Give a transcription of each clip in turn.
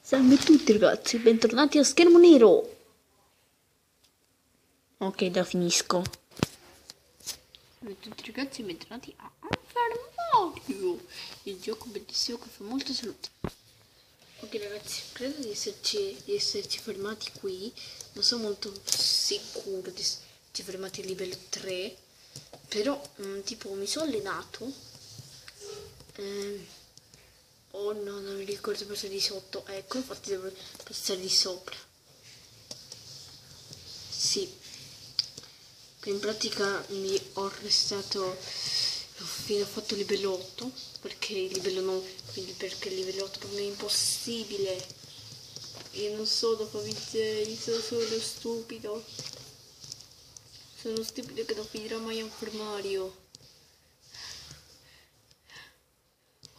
Salve a tutti ragazzi, bentornati a Schermo Nero. Ok, la finisco. Salve a tutti ragazzi, bentornati a Mario, il gioco bellissimo che fa molta salute. Ok ragazzi, credo di esserci fermati qui. Non sono molto sicuro di esserci fermati a livello 3. Però, tipo, mi sono allenato. Oh no, non mi ricordo passare di sotto. Ecco, infatti devo passare di sopra. Sì. In pratica mi ho restato fino a fatto livello 8. Perché il livello 9. Quindi perché il livello 8 per me è impossibile. Io non sono come te, sono solo stupido. Sono stupido che non finirò mai a Mario.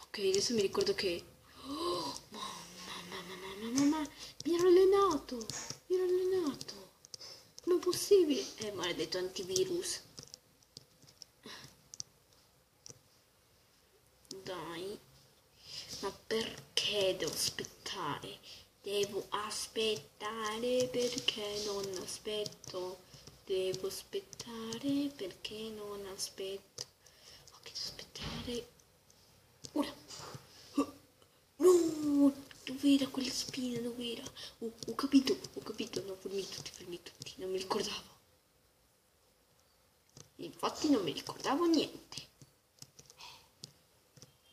Ok, adesso mi ricordo che... Oh, mamma, mi ero allenato. Com'è possibile? Maledetto antivirus. Dai. Ma perché devo aspettare? Devo aspettare perché non aspetto. Devo aspettare perché non aspetto. Ok, devo aspettare. Ora. No, dov'era quella spina? Dov'era? Ho capito. No, fermi tutti, non mi ricordavo. Infatti non mi ricordavo niente.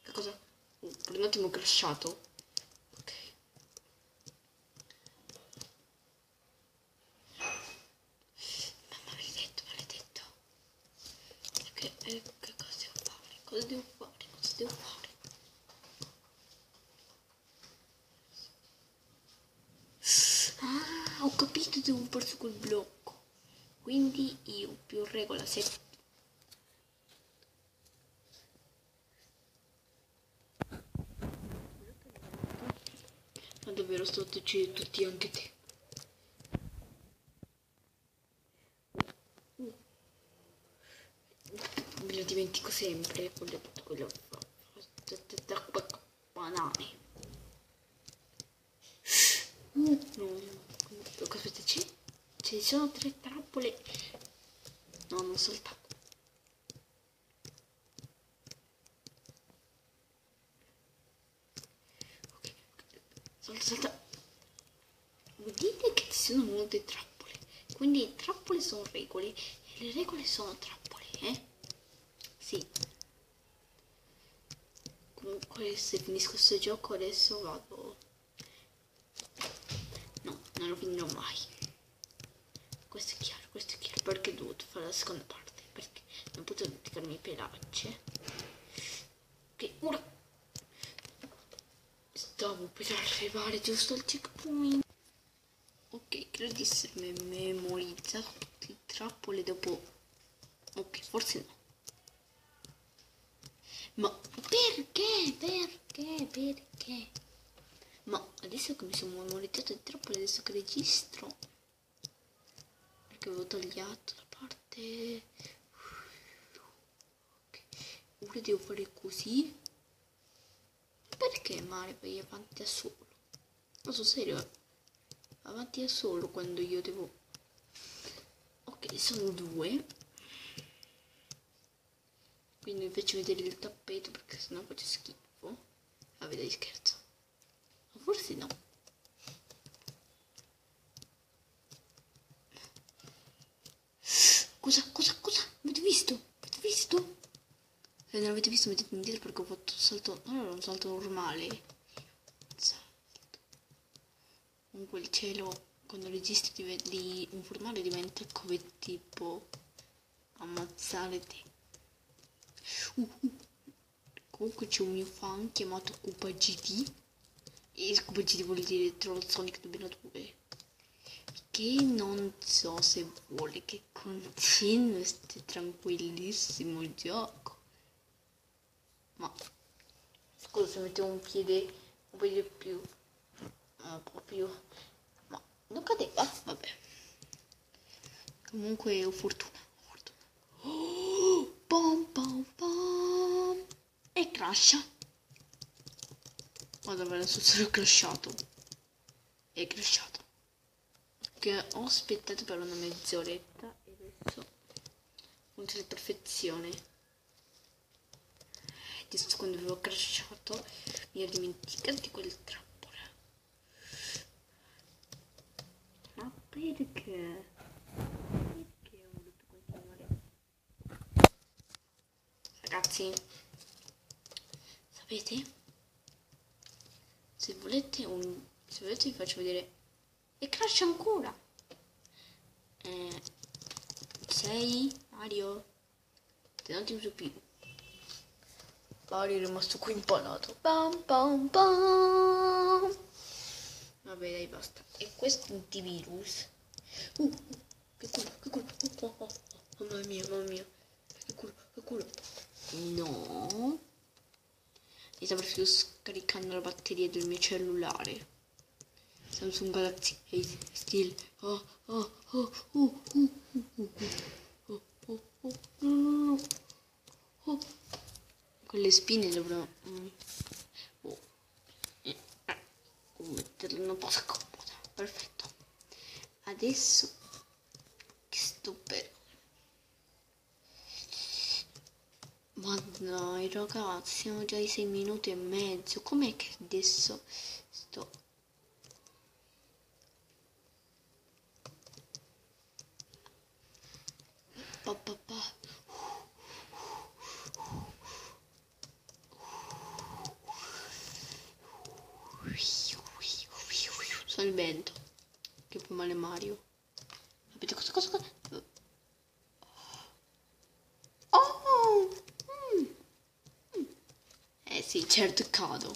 Che cosa? Per un attimo ho crashato. Ok. Maledetto. Che cosa devo fare? Ah, ho capito, devo farsi quel blocco. Quindi io più regola 7. Ma davvero sto uccidendo tutti, anche te. Me lo dimentico sempre, quello banane. No. Aspetta, ci sono 3 trappole. No, non saltato. Ok, salta. Vedete che ci sono molte trappole. Quindi trappole sono regole. E le regole sono trappole, eh? Sì. Comunque se finisco questo gioco adesso vado. No, non lo finirò mai. Questo è chiaro, perché ho dovuto fare la seconda parte, perché non potevo dimenticarmi i pelacce. Ok, ora stavo per arrivare giusto al checkpoint. Ok, credo di essermi memorizzato tutte le trappole dopo. Ok, forse no. Ma perché? Ma adesso che mi sono memorizzato le trappole, adesso che registro, perché avevo tagliato la parte. Ok, ora devo fare così. Perché Mario vai avanti da solo? Non so serio, avanti da solo quando io devo. Ok, sono 2. Quindi mi faccio vedere il tappeto perché sennò faccio schifo. Ah, dai, scherzo. Ma forse no. Cosa? Avete visto? Se non avete visto mettete indietro perché ho fatto un salto. Non era un salto normale. Salto. Comunque il cielo quando registri di informale diventa come tipo ammazzare te. Comunque c'è un mio fan chiamato Koopa GT. E Koopa GT vuol dire Troll Sonic 2002. Che non so se vuole che continui questo tranquillissimo gioco. Ma scusa se mettevo un piede più. Proprio. Ma non cadeva? Vabbè. Comunque ho fortuna. Oh, pom. E crasha. Guarda, adesso sono crashato. è crashato. Che ho aspettato per una mezz'oretta e adesso funziona a perfezione. Adesso quando avevo crashato mi ero dimenticato di quel trappola. Ma perché? Perché ho voluto continuare? Ragazzi, sapete? Se volete vi faccio vedere. E crash ancora. 6 Mario. Te non ti uso più. Mario è rimasto qui impanato. Pam pam pam. Vabbè dai basta. E questo è un antivirus. Che culo. Mamma mia. Che culo. No. Mi sta proprio scaricando la batteria del mio cellulare. Samsung Galaxy A Still. Quelle spine dovrò metterle in una posa comoda. Perfetto. Adesso che sto per... Ma dai ragazzi, siamo già ai 6 minuti e mezzo. Com'è che adesso sto... Sono il vento che fa male Mario. Capite cosa? Oh! Sì, certo cado.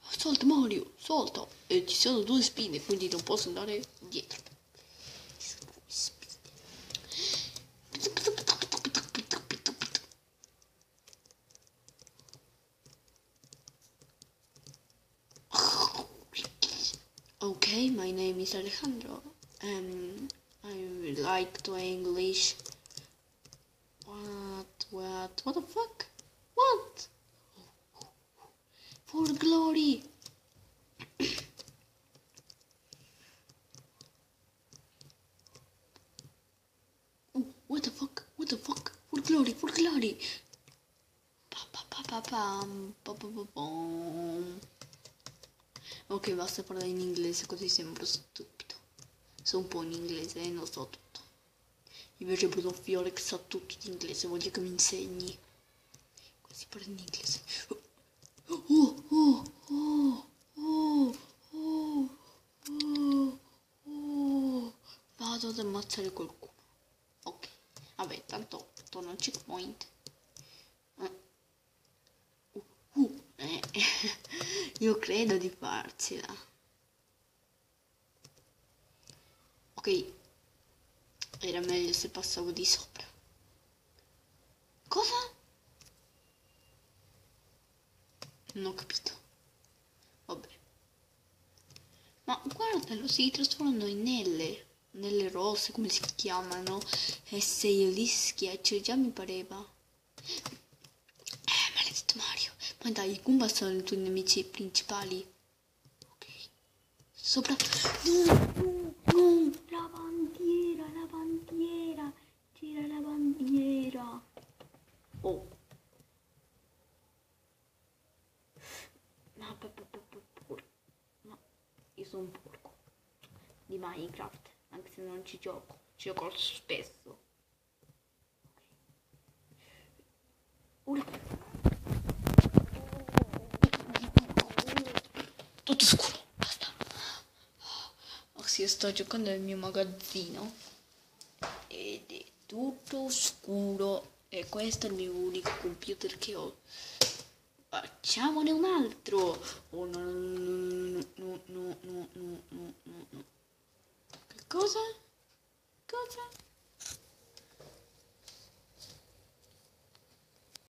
Salta Mario, salta. E ci sono 2 spine, quindi non posso andare dietro. Okay, my name is Alejandro. I like to English. What the fuck? What? For glory. What the fuck? For glory. Ok, basta parlare in inglese così sembro stupido. So un po' in inglese e non so tutto. Invece Bruno Fiore che sa tutto di inglese, voglio che mi insegni. Così parla in inglese. Vado ad ammazzare qualcuno. Ok, vabbè, tanto torno al checkpoint. Io credo di farcela. Ok, era meglio se passavo di sopra. Cosa? Non ho capito. Vabbè. Ma guardalo, si trasformano in nelle rosse, come si chiamano? E se io li schiaccio già mi pareva. Maledetto Mario. Ma dai, i Goomba sono i tuoi nemici principali. Ok. Sopra. No. La bandiera. Gira la bandiera. Oh. No, io sono un porco di Minecraft, anche se non ci gioco spesso. Tutto scuro, basta. Oh sì, sto giocando nel mio magazzino ed è tutto scuro e questo è il mio unico computer che ho. Facciamone un altro. Oh no. Che cosa?